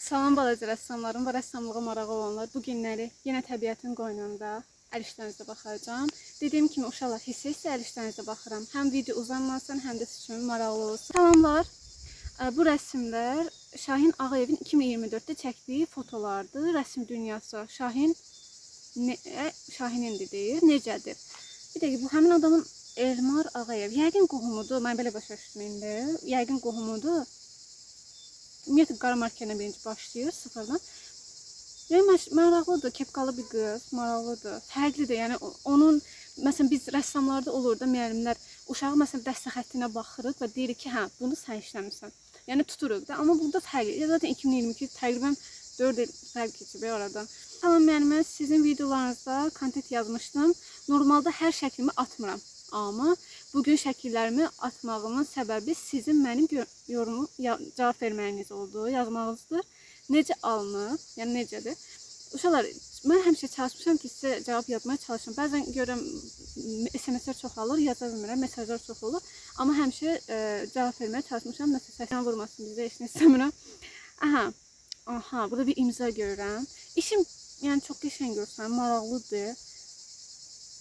Salam balaca rəssamlarım və rəssamlığa marağı olanlar. Bu günləri yenə təbiətin qoynunda əl işlərinizə baxacağam. Dediyim kimi uşaqlar hissə-hissə əl işlərinizə baxıram. Həm video uzanmasın, həm də sizin üçün maraqlı olsun. Salamlar. Bu rəsmlər Şahin Ağayevin 2024-də çəkdiyi fotolardır. Rəsm dünyası Şahinindir deyir. Necədir? Bir dəqiqə, bu həmin adamın Elmar Ağayev. Yəqin qohumudur. Mən belə başa düşdüm. Yəqin qohumudur. Ümumiyyətlə qara markerlə birinci başlayır sıfırdan. Yəni maraqlıdır, kepkalı bir qız, maraqlıdır, fərqlidir. Yəni onun məsələn biz rəssamlarda olur da müəllimlər uşağı məsələn dəstə xəttinə baxırıq və deyirik ki, hə, bunu sən işləmirsən. Yəni tuturuq da, amma burada fərqli. Zaten 2022 təqribən 4 il fərq keçib aradan. Salam müəllimə, sizin videolarınızda kontent yazmışdım. Normalda hər şəklimi atmıram. Amma bugün şəkillərimi atmağımın səbəbi sizin mənim yorumu cavab verməyiniz oldu, yazmağınızdır. Necə alınır, yəni necədir? Uşaqlar, mən həmişə çalışmışam ki, sizə cavab yazmaya çalışım. Bəzən görürəm SMS-lər çoxalır, yaza bilmirəm, mesajlar çox olur. Amma həmişə cavab verməyə çalışmışam. Məsələn, səsən vurmasın bizə, heç nə istəmirəm. Aha, burada bir imza görürəm. İşim yəni çox qəşəng görürsən, maraqlıdır.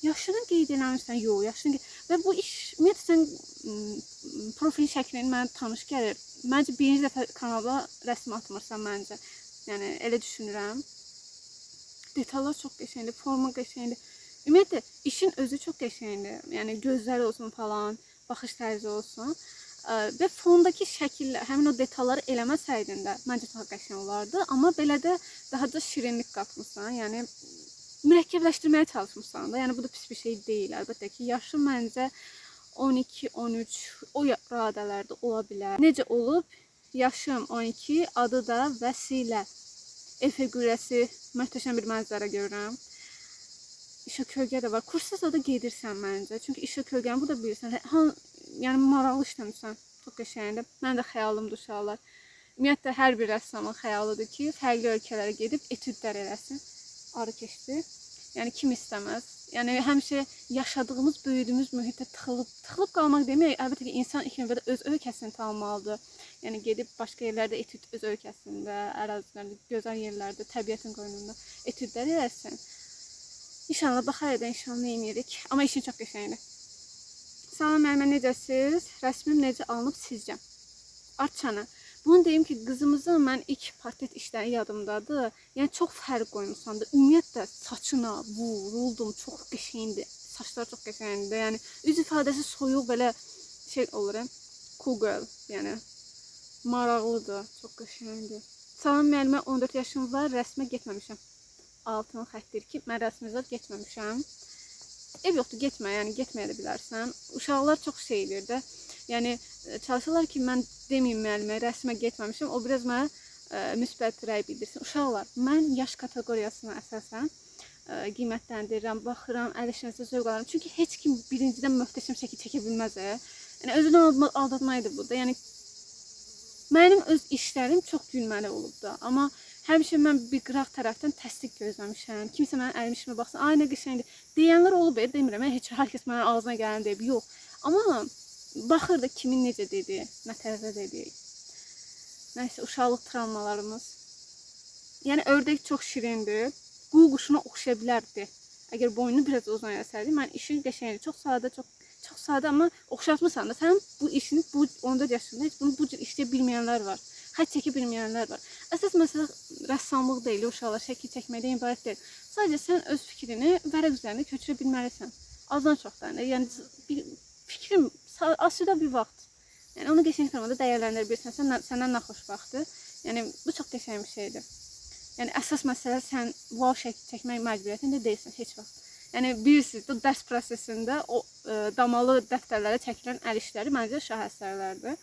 Yaşını qeyd eləmirsən, yox, yaşını qeyd... Və bu iş, ümumiyyətlə sən profil şəklini mənə tanış gəlir. Məncə birinci dəfə kanalda rəsm atmırsan məncə. Yəni, elə düşünürəm. Detallar çox qəşəngdir, forma qəşəngdir. Ümumiyyətlə, işin özü çox qəşəngdir. Yəni, gözləri olsun falan, baxış tərzi olsun. Və fondakı şəkillər, həmin o detalları eləməsəydin də məncə daha qəşəng olardı. Amma belə də daha da şirinlik qatmışsan. Yəni, mürəkkəbləşdirməyə çalışmışsan da. Yəni, bu da pis bir şey deyil. Əlbəttə ki, yaşı məncə 12-13 o radələrdə ola bilər. Necə olub? Yaşım 12, adı da Vəsilə. Efe qürəsi, möhtəşəm bir mənzərə görürəm. İşə kölgə də var. Kursuz da gedirsən məncə. Çünki işə kölgəni bu da bilirsən. Yəni, maraqlı işləmirsən. Çox qəşəngdir. Mən də xəyalımdır uşaqlar. Ümumiyyətlə, hər bir rəssamın xəyalıdır ki, fərqli ölkələrə gedib etüdlər eləsin. Arı keçdi. Yəni, kim istəməz? Yəni, həmişə yaşadığımız, böyüdüyümüz mühitə tıxılıb qalmaq demək, əlbəttə ki, insan ilk növbədə öz ölkəsini tanımalıdır. Yəni, gedib başqa yerlərdə etüd, öz ölkəsində, ərazilərdə, gözəl yerlərdə, təbiətin qoynunda etüdlər eləsin. İnşallah, baxar edə, inşallah neyinirik. Amma işin çox qəşəngdir. Salam müəllimə, necəsiz? Rəsmim necə alınıb sizcə? Artçana. Bunu deyim ki, qızımızın mən ilk portret işləri yadımdadır. Yəni, çox fərq qoymuşsan da. Ümumiyyətlə, saçına vuruldum, çox qəşəngdir. Saçlar çox qəşəngdir. Yəni, üz ifadəsi soyuq, belə şey olur, cool girl. Yəni, maraqlıdır, çox qəşəngdir. Salam müəllimə, 14 yaşım var, rəsmə getməmişəm. Altın xətdir ki, mən rəsmizə getməmişəm. Ev yoxdur, getmə, yəni getməyə də bilərsən. Uşaqlar çox şeydir də. Yəni, çalışırlar ki, mən deməyim müəllimə, rəsmə getməmişim, o biraz mənə müsbət rəy bildirsin. Uşaqlar, mən yaş kateqoriyasına əsasən qiymətləndirirəm, baxıram, əl işinizə zövq alıram. Çünki heç kim birincidən möhtəşəm şəkil çəkə bilməz. Yəni, özünü aldatmaydı bu da. Yəni, mənim öz işlərim çox gülməli olub da. Amma həmişə mən bir qıraq tərəfdən təsdiq gözləmişəm. Kimsə mənim əlim işimə baxsın, ay nə qəşəngdir. Deyənlər olub, demirəm, heç hər kəs mənim ağzına gələn deyib, yox. Amma baxır da kimin necə dedi, nə tərəfə dedi. Nəysə, uşaqlıq travmalarımız. Yəni, ördək çox şirindir. Qu quşuna oxşaya bilərdi. Əgər boynunu biraz uzun eləsəydi, mən işin qəşəngdir. Çox sadə, amma oxşatmısan da. Sən bu işini 14 yaşında heç bunu bu cür işləyə bilməyənlər var. Xət çəkə bilməyənlər var. Əsas məsələ rəssamlıq deyil, uşaqlar şəkil çəkməkdən ibarət deyil. Sadəcə sən öz fikrini vərəq üzərində köçürə bilməlisən. Azdan çoxdan. Yəni, fikrim asıda bir vaxt. Yəni, onu qəşəng formada dəyərləndirə bilirsən. Səndən naxoşbaxtdır. Yəni, bu çox qəşəng bir şeydir. Yəni, əsas məsələ sən wow şəkil çəkmək məcburiyyətində deyilsən heç vaxt. Yəni, bilirsiniz, bu dərs prosesində o damalı dəftərlərə çəkilən əl işləri məncə şah əsərlərdir.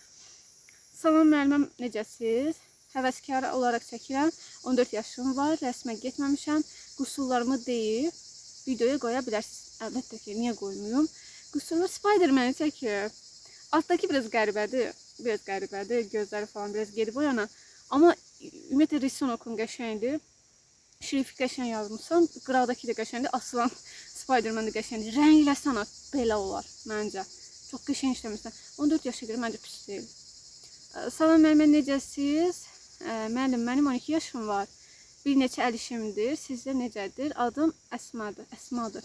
Salam müəlliməm, necəsiz? Həvəskar olaraq çəkirəm. 14 yaşım var, rəsmə getməmişəm. Qüsurlarımı deyib, videoya qoya bilərsiniz. Əlbəttə ki, niyə qoymayım? Qüsurlar Spider-Man'i çəkir. Altdakı biraz qəribədir, gözləri falan biraz gedib o yana. Amma ümumiyyətlə Risonokun qəşəngdir. Şrift qəşəng yazmışsan, qıraqdakı da qəşəngdir, asılan Spider-Man da qəşəngdir. Rəngləsən belə olar, məncə. Çox qəşəng işləmişsən. 14 yaşa görə məncə pis deyil. Salam müəllimə, necəsiz? Müəllim, mənim 12 yaşım var. Bir neçə əl işimdir. Sizdə necədir? Adım Əsmadır. Əsmadır.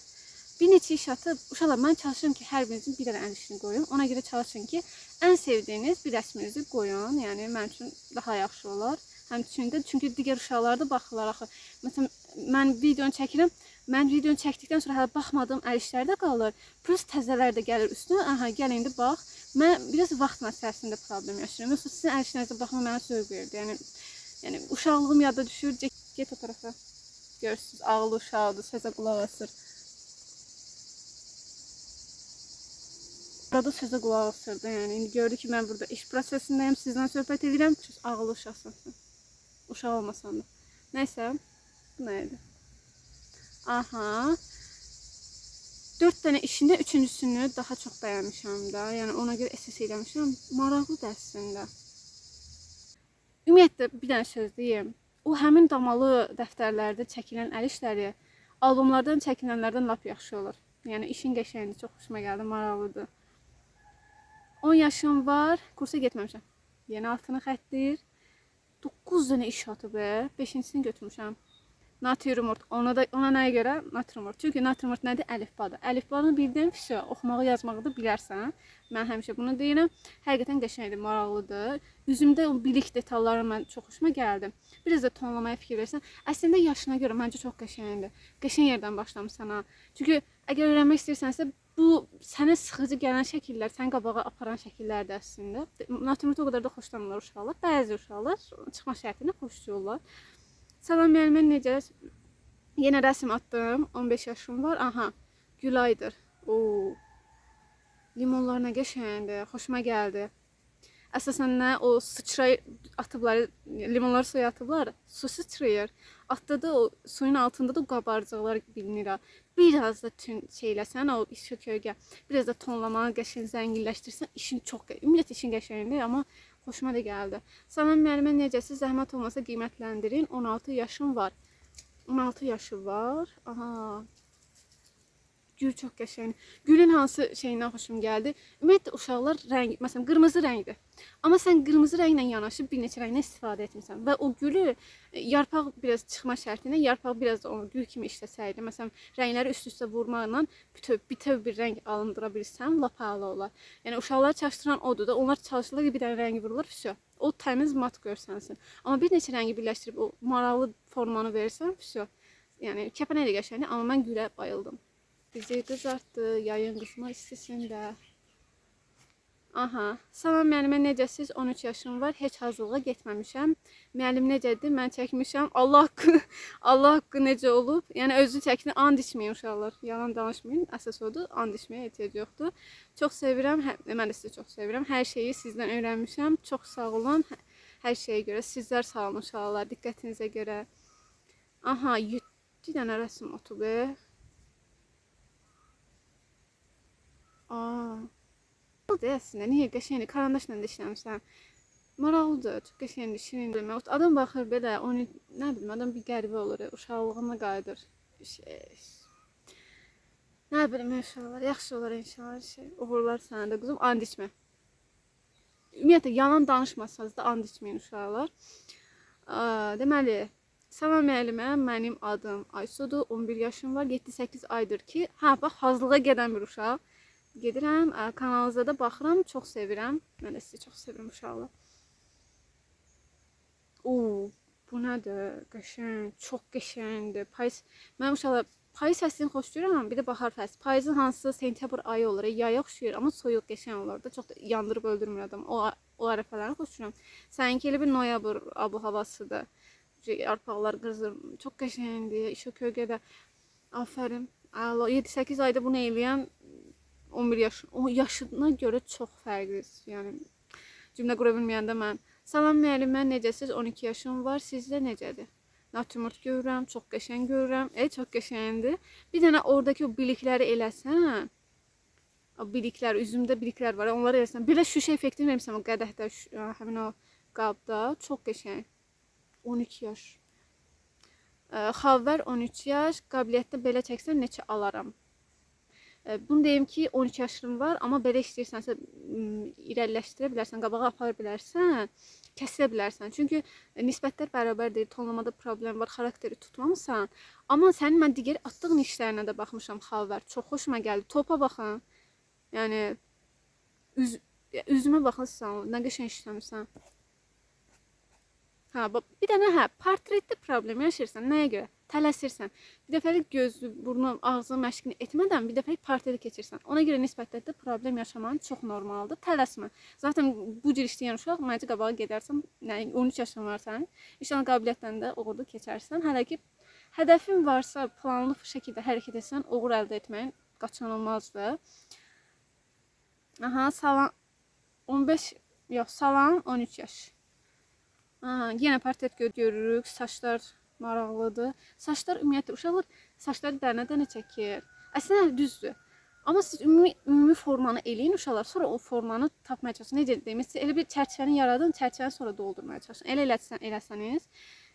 Bir neçə iş atıb, uşaqlar, mən çalışıram ki, hər birinizin bir dənə əl işini qoyum. Ona görə çalışın ki, ən sevdiyiniz bir rəsminizi qoyun. Yəni, mənim üçün daha yaxşı olar. Həmçində, çünki digər uşaqlar da baxırlar axı. Məsələn, mən videonu çəkirəm. Mən videonu çəkdikdən sonra hələ baxmadığım əl işləri də qalır. Plus təzələr də gəlir üstünə. Aha, gəl indi bax. Mən biraz vaxt məsələsində problem yaşayıram. Yoxsa sizin əl işlərinizə baxmaq mənə zövq verir. Yəni uşaqlığım yadda düşür. Get o tarafa. Görürsünüz, ağıllı uşaqdır, sözə qulaq asır. Burada sözə qulaq asırdı. Yəni indi gördü ki, mən burada iş prosesindəyim, sizdən söhbət edirəm. Siz ağıllı uşaqsınız. Uşaq olmasan da. Nəysə, bu nə idi? Aha. 4 dənə işində üçüncüsünü daha çox bəyənmişəm də. Yəni ona görə SS eləmişəm. Maraqlıdır əslində. Ümumiyyətlə bir dənə söz deyim. O həmin damalı dəftərlərdə çəkilən əl işləri albomlardan çəkilənlərdən lap yaxşı olur. Yəni işin qəşəngliyi çox xoşuma gəldi, maraqlıdır. 10 yaşım var, kursa getməmişəm. Yeni altını xəttir. 9 dənə iş atıb, 5-incisini götürmüşəm. Natürmort. Ona nəyə görə? Natürmort. Çünki natürmort nədir? Əlifbadır. Əlifbanı bildin, fişə, oxumağı, yazmağı da bilərsən. Mən həmişə bunu deyirəm. Həqiqətən qəşəngdir, maraqlıdır. Üzümdə o bilik detalları mən çox xoşuma gəldi. Biraz da tonlamaya fikir versən. Əslində yaşına görə məncə çox qəşəngdir. Qəşəng yerdən başlamısan ha. Çünki əgər öyrənmək istəyirsənsə, bu sənə sıxıcı gələn şəkillər, səni qabağa aparan şəkillərdir əslində. Natürmort o qədər də xoşlamırlar uşaqlar. Bəzi uşaqlar çıxma şərtinə xoşlayırlar. Salam müəllimə, necə? Yenə rəsm atdım. 15 yaşım var. Aha, Gülaydır. Oo. Limonlar nə qəşəngdir. Xoşuma gəldi. Əsasən nə o sıçray atıblar, limonları suya atıblar. Su sıçrayır. Atdığı o suyun altında da qabarcıqlar bilinir. Biraz da tün şeyləsən, o işi kölgə. Biraz da tonlamanı qəşəng zənginləşdirsən, işin çox ümumiyyətlə işin qəşəngdir, amma xoşuma da gəldi. Salam müəllimə, necəsiz? Zəhmət olmasa qiymətləndirin. 16 yaşım var. 16 yaşı var. Aha. Gül çox qəşəngdir. Gülün hansı şeyindən xoşum gəldi? Ümumiyyətlə uşaqlar rəng, məsələn qırmızı rəngdir. Amma sən qırmızı rənglə yanaşı bir neçə rəngdən istifadə etmirsən və o gülü yarpaq biraz çıxma şərtinə, yarpaq biraz da onu gül kimi işləsəydi, məsələn rəngləri üst-üstə vurmaqla bütöv bir rəng alındıra bilsən, lap əla olar. Yəni uşaqları çaşdıran odur da, onlar çalışırlar ki, bir dənə rəngi vururlar, fişə. O təmiz mat görsənsin. Amma bir neçə rəngi birləşdirib o maraqlı formanı verirsən, fişə. Yəni kəpənək də qəşəngdir, amma mən gülə bayıldım. Bizi qızartdı, yayın qısma istisində. Aha, salam müəllimə, necəsiz? 13 yaşım var, heç hazırlığa getməmişəm. Müəllim necədir? Mən çəkmişəm. Allah haqqı necə olub? Yəni özü çəkini, and içməyin uşaqlar. Yalan danışmayın, əsas odur. And içməyə ehtiyac yoxdur. Çox sevirəm, mən də sizi çox sevirəm. Hər şeyi sizdən öyrənmişəm. Çox sağ olun. Hər şeyə görə. Sizlər sağ olun uşaqlar, diqqətinizə görə. Aha, 7 dənə rəsm atıb. Əslində, niyə qəşəngdir, karandaşla da işləmişəm. Maraqlıdır, çox qəşəngdir, şirindir. Adam baxır belə, onu, nə bilim, adam bir qəribə olur, uşaqlığına qayıdır. Nə bilim, uşaqlar, yaxşı olur inşallah, uğurlar sənə də quzum, and içmə. Ümumiyyətlə, yalan danışmasanız da and içməyin uşaqlar. Deməli, salam müəllimə, mənim adım Aysudur, 11 yaşım var, 7-8 aydır ki, bax, hazırlığa gedən bir uşaq. Gedirəm, kanalınıza da baxıram, çox sevirəm. Mən də sizi çox sevirəm uşaqlar. Oo, bu nədir? Qəşəng, çox qəşəngdir. Mən uşaqlar payız fəslini xoşlayıram, bir də bahar fəsli. Payızın hansı sentyabr ayı olur, yaya oxşuyur, amma soyuq qəşəng olur da, çox da yandırıb öldürmür adam. O ərəfələrini xoşlayıram. Səninki elə bir noyabr abu havasıdır. Yarpaqlar qızır, çox qəşəngdir, işə kölgədə. Afərin. 7-8 ayda bunu eləyən 11 yaş, o yaşına görə çox fərqlidir. Yəni cümlə qura bilməyəndə mən. Salam müəllimə, necəsiz? 12 yaşım var. Sizdə necədir? Natürmort görürəm, çox qəşəng görürəm. Çox qəşəngdir. Bir dənə oradakı o bilikləri eləsən. O biliklər, üzümdə biliklər var. Onları eləsən. Bir də şüşə effektini vermişəm o qədəhdə, həmin o qabda. Çox qəşəng. 12 yaş. Xavvər 13 yaş. Qabiliyyətdə belə çəksən neçə alaram? Bunu deyim ki 12 yaşım var, amma belə istəyirsənsə irəliləşdirə bilərsən, qabağa apara bilərsən, kəsə bilərsən. Çünki nisbətlər bərabər deyil, tonlamada problem var, xarakteri tutmamısan. Amma sənin mən digər atdığın işlərinə də baxmışam, xalvar. Çox xoşuma gəldi. Topa baxın. Yəni üzümə baxırsan, nə qəşəng işləmirsən. Bir dənə portretdə problem yaşayırsan. Nəyə görə? Tələsirsən. Bir dəfəlik gözü, burnu, ağzı məşqini etmədən bir dəfəlik portreti keçirsən. Ona görə nisbətdə problem yaşaman çox normaldır. Tələsmə. Zaten bu cür işləyən uşaq məncə qabağa gedərsən. Yəni 13 yaşın var sənin. İnşallah qabiliyyətdən də uğurlu keçərsən. Hələ ki hədəfin varsa, planlı şəkildə hərəkət etsən, uğur əldə etməyin qaçınılmazdır. Aha, salam 15 yox, salam 13 yaş. Yenə portret görürük. Saçlar maraqlıdır. Saçlar ümumiyyətlə uşaqlar saçları dənə-dənə çəkir. Əslində düzdür. Amma siz ümumi formanı eləyin uşaqlar, sonra o formanı tapmaya çalışın. Necə deyim? Elə bir çərçivəni yaradın, çərçivəni sonra doldurmaya çalışın. Elə eləsəniz,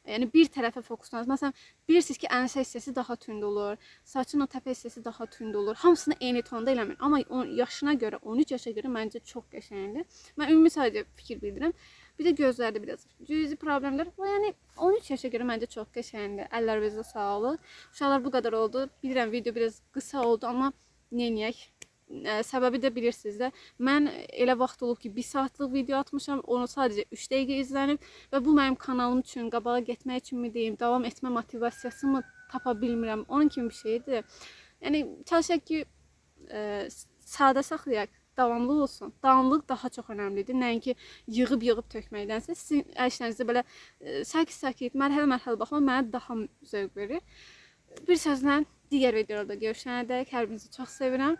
yəni bir tərəfə fokuslanın. Məsələn, bilirsiniz ki, ənsə hissəsi daha tünd olur, saçın o təpə hissəsi daha tünd olur. Hamısını eyni tonda eləməyin. Amma yaşına görə, 13 yaşa görə məncə çox qəşəngdir. Mən ümumi sadəcə fikir bildirirəm. Bir də gözlərdə biraz cüzi problemlər var. Yəni 13 yaşa görə məncə çox qəşəngdir. Əllərinizə sağlıq. Uşaqlar bu qədər oldu. Bilirəm video biraz qısa oldu, amma neyək? Səbəbi də bilirsiniz də. Mən elə vaxt olub ki, 1 saatlıq video atmışam. Onu sadəcə 3 dəqiqə izlənib və bu mənim kanalım üçün, qabağa getmək üçün mi deyim, davam etmə motivasiyasını tapa bilmirəm. Onun kimi bir şeydir. Yəni çalışaq ki, sadə saxlayaq. Davamlı olsun. Davamlılıq daha çox önəmlidir. Nəinki yığıb tökməkdənsə, sizin işlərinizdə belə sakit-sakit, mərhələ-mərhələ baxmaq mənə daha zövq verir. Bir sözlə digər videolarda görüşənədək hər birinizi çox sevirəm.